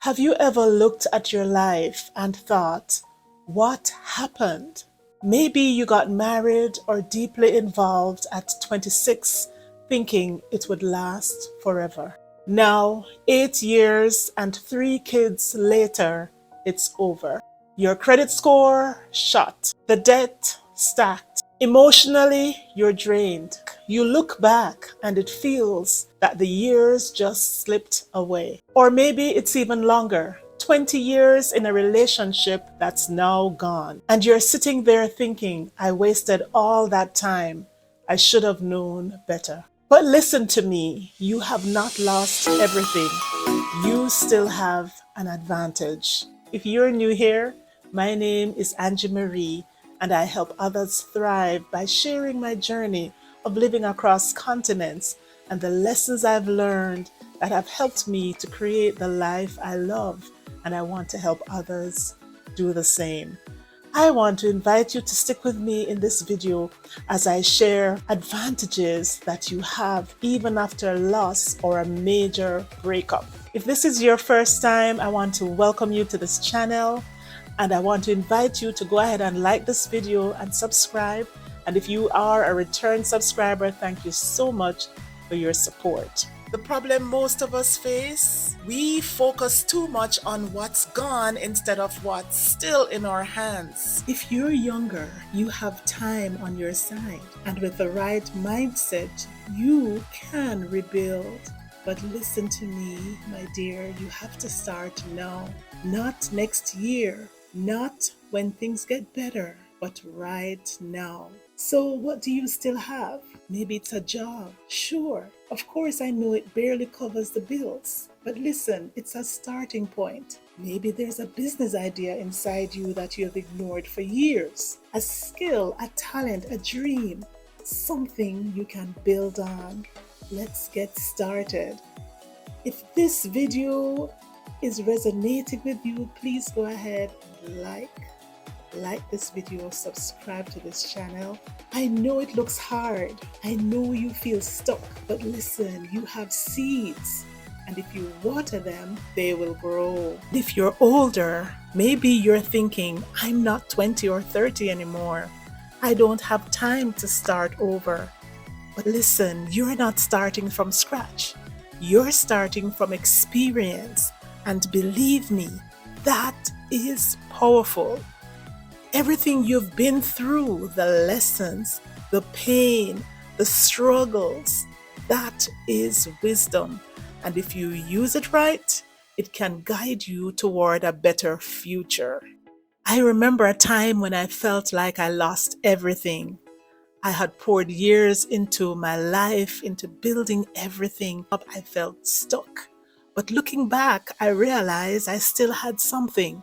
Have you ever looked at your life and thought, what happened? Maybe you got married or deeply involved at 26, thinking it would last forever. Now, 8 years and 3 kids later, it's over. Your credit score shot, the debt stacked. Emotionally, you're drained. You look back and it feels that the years just slipped away. Or maybe it's even longer. 20 years in a relationship that's now gone. And you're sitting there thinking, I wasted all that time. I should have known better. But listen to me, you have not lost everything. You still have an advantage. If you're new here, my name is AngieMarie, and I help others thrive by sharing my journey of living across continents and the lessons I've learned that have helped me to create the life I love, and I want to help others do the same. I want to invite you to stick with me in this video as I share advantages that you have even after a loss or a major breakup. If this is your first time, I want to welcome you to this channel, and I want to invite you to go ahead and like this video and subscribe. And if you are a return subscriber, thank you so much for your support. The problem most of us face, we focus too much on what's gone instead of what's still in our hands. If you're younger, you have time on your side, and with the right mindset, you can rebuild. But listen to me, my dear, you have to start now. Not next year, not when things get better, but right now. So what do you still have? Maybe it's a job. Sure, of course I know it barely covers the bills. But listen, it's a starting point. Maybe there's a business idea inside you that you've ignored for years. A skill, a talent, a dream. Something you can build on. Let's get started. If this video is resonating with you, please go ahead and like this video, subscribe to this channel. I know it looks hard. I know you feel stuck, but listen, you have seeds, and if you water them, they will grow. If you're older, maybe you're thinking, I'm not 20 or 30 anymore. I don't have time to start over. But listen, you're not starting from scratch. You're starting from experience, and believe me, that is powerful. Everything you've been through, the lessons, the pain, the struggles, that is wisdom. And if you use it right, it can guide you toward a better future. I remember a time when I felt like I lost everything. I had poured years into my life, into building everything up. I felt stuck. But looking back, I realized I still had something.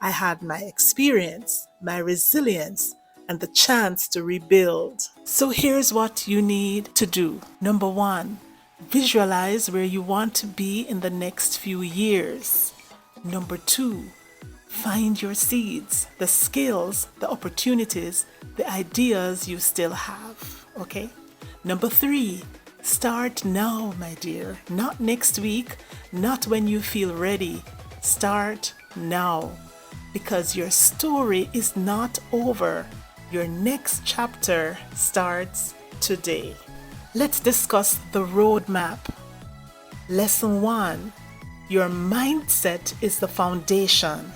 I had my experience, my resilience, and the chance to rebuild. So here's what you need to do. Number 1, visualize where you want to be in the next few years. Number 2, find your seeds, the skills, the opportunities, the ideas you still have. Okay? Number 3, start now, my dear. Not next week, not when you feel ready. Start now. Because your story is not over. Your next chapter starts today. Let's discuss the roadmap. Lesson 1. Your mindset is the foundation.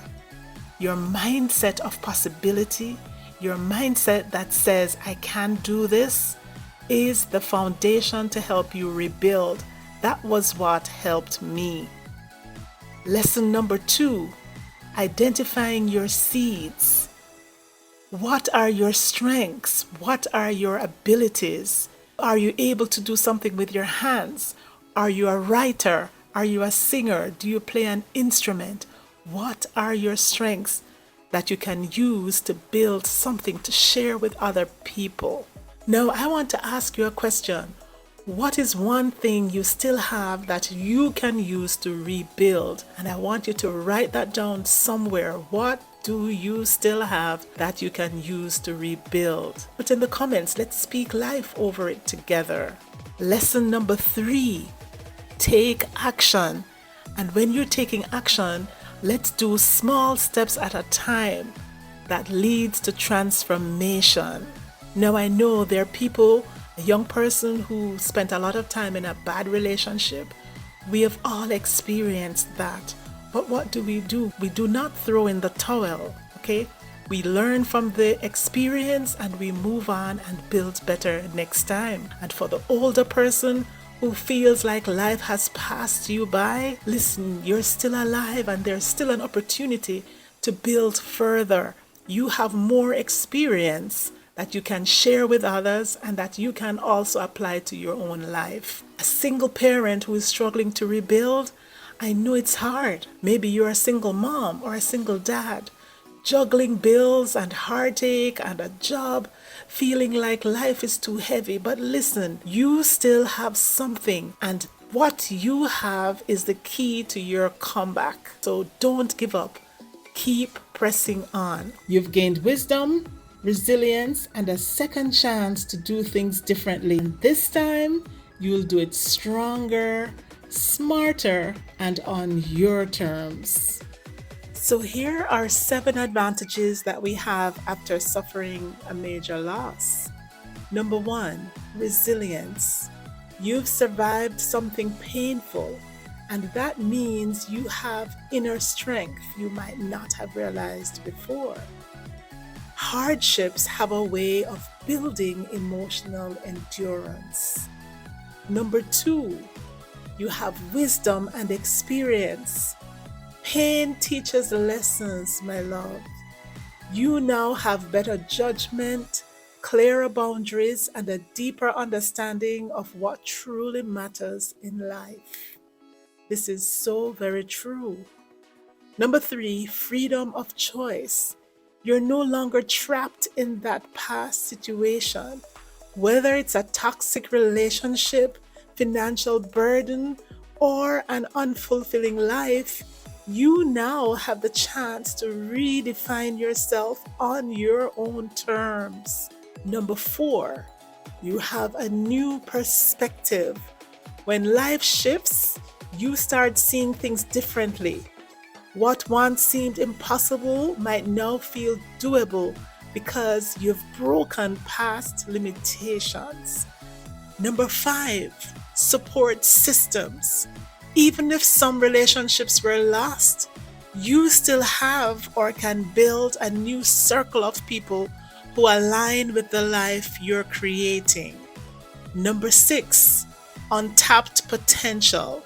Your mindset of possibility, your mindset that says, I can do this, is the foundation to help you rebuild. That was what helped me. Lesson number 2. Identifying your seeds. What are your strengths? What are your abilities? Are you able to do something with your hands? Are you a writer? Are you a singer? Do you play an instrument? What are your strengths that you can use to build something to share with other people? Now, I want to ask you a question. What is one thing you still have that you can use to rebuild? And I want you to write that down somewhere. What do you still have that you can use to rebuild? Put in the comments. Let's speak life over it together. Lesson number 3. Take action. And when you're taking action, let's do small steps at a time that leads to transformation. Now I know there are people, a young person who spent a lot of time in a bad relationship. We have all experienced that. But what do? We do not throw in the towel, okay? We learn from the experience and we move on and build better next time. And for the older person who feels like life has passed you by, listen, you're still alive and there's still an opportunity to build further. You have more experience that you can share with others and that you can also apply to your own life. A single parent who is struggling to rebuild, I know it's hard. Maybe you're a single mom or a single dad, juggling bills and heartache and a job, feeling like life is too heavy. But listen, you still have something, and what you have is the key to your comeback. So don't give up. Keep pressing on. You've gained wisdom, resilience, and a second chance to do things differently. And this time, you'll do it stronger, smarter, and on your terms. So here are 7 advantages that we have after suffering a major loss. Number 1, resilience. You've survived something painful, and that means you have inner strength you might not have realized before. Hardships have a way of building emotional endurance. Number 2, you have wisdom and experience. Pain teaches lessons, my love. You now have better judgment, clearer boundaries, and a deeper understanding of what truly matters in life. This is so very true. Number 3, freedom of choice. You're no longer trapped in that past situation. Whether it's a toxic relationship, financial burden, or an unfulfilling life, you now have the chance to redefine yourself on your own terms. Number 4, you have a new perspective. When life shifts, you start seeing things differently. What once seemed impossible might now feel doable because you've broken past limitations. Number 5, support systems. Even if some relationships were lost, you still have or can build a new circle of people who align with the life you're creating. Number 6, untapped potential.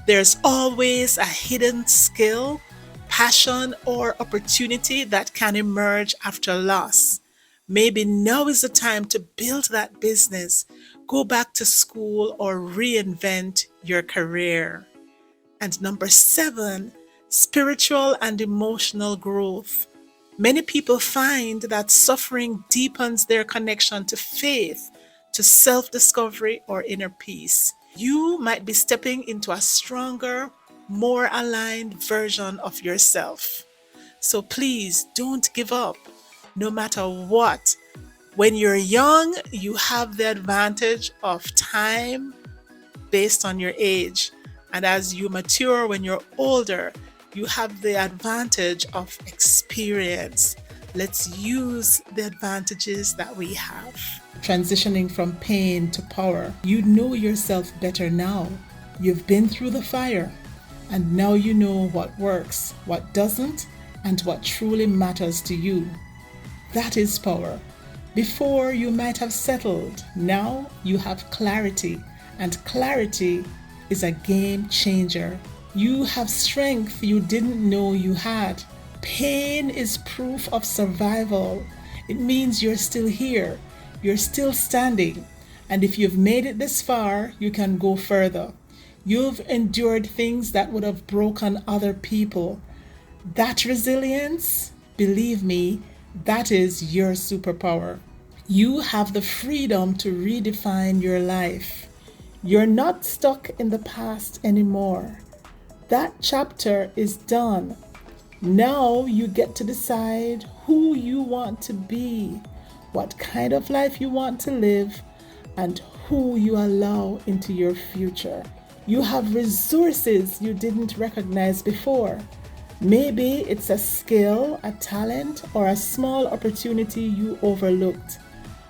There's always a hidden skill, passion, or opportunity that can emerge after loss. Maybe now is the time to build that business, go back to school, or reinvent your career. And number 7, spiritual and emotional growth. Many people find that suffering deepens their connection to faith, to self-discovery, or inner peace. You might be stepping into a stronger, more aligned version of yourself. So please don't give up, no matter what. When you're young, you have the advantage of time based on your age. And as you mature, when you're older, you have the advantage of experience. Let's use the advantages that we have. Transitioning from pain to power. You know yourself better now. You've been through the fire, and now you know what works, what doesn't, and what truly matters to you. That is power. Before, you might have settled. Now you have clarity, and clarity is a game changer. You have strength you didn't know you had. Pain is proof of survival. It means you're still here. You're still standing. And if you've made it this far, you can go further. You've endured things that would have broken other people. That resilience, believe me, that is your superpower. You have the freedom to redefine your life. You're not stuck in the past anymore. That chapter is done. Now you get to decide who you want to be, what kind of life you want to live, and who you allow into your future. You have resources you didn't recognize before. Maybe it's a skill, a talent, or a small opportunity you overlooked.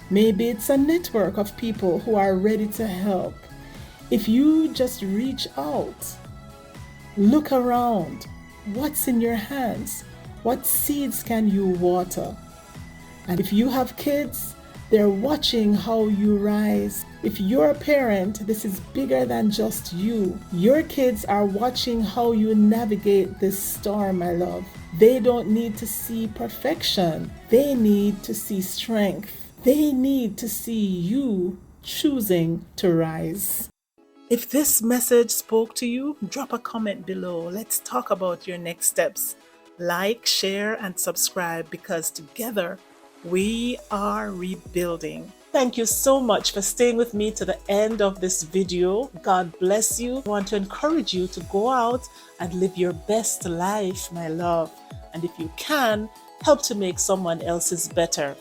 Maybe it's a network of people who are ready to help. If you just reach out, look around, what's in your hands? What seeds can you water? And if you have kids, they're watching how you rise. If you're a parent, this is bigger than just you. Your kids are watching how you navigate this storm, my love. They don't need to see perfection. They need to see strength. They need to see you choosing to rise. If this message spoke to you, drop a comment below. Let's talk about your next steps. Like, share, and subscribe because together we are rebuilding. Thank you so much for staying with me to the end of this video. God bless you. I want to encourage you to go out and live your best life, my love. And if you can, help to make someone else's better.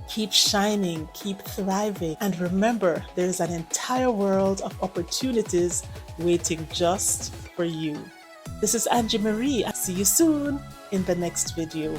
Keep shining, keep thriving, and remember, there's an entire world of opportunities waiting just for you. This is Angie Marie. I'll see you soon in the next video.